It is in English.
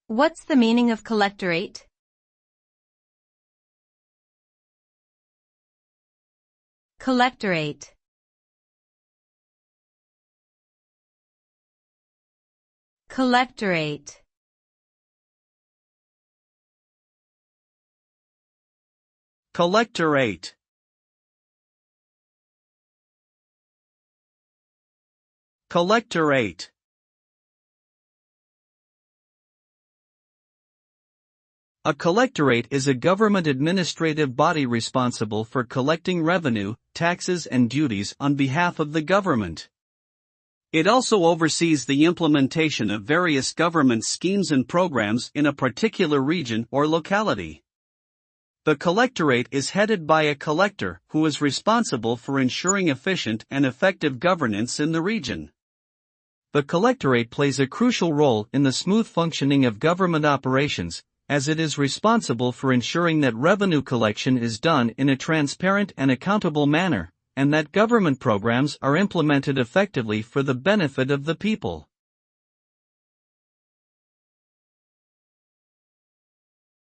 What's the meaning of collectorate? Collectorate. Collectorate. Collectorate. Collectorate. A collectorate is a government administrative body responsible for collecting revenue, taxes and duties on behalf of the government. It also oversees the implementation of various government schemes and programs in a particular region or locality. The collectorate is headed by a collector who is responsible for ensuring efficient and effective governance in the region. The collectorate plays a crucial role in the smooth functioning of government operations, as it is responsible for ensuring that revenue collection is done in a transparent and accountable manner, and that government programs are implemented effectively for the benefit of the people.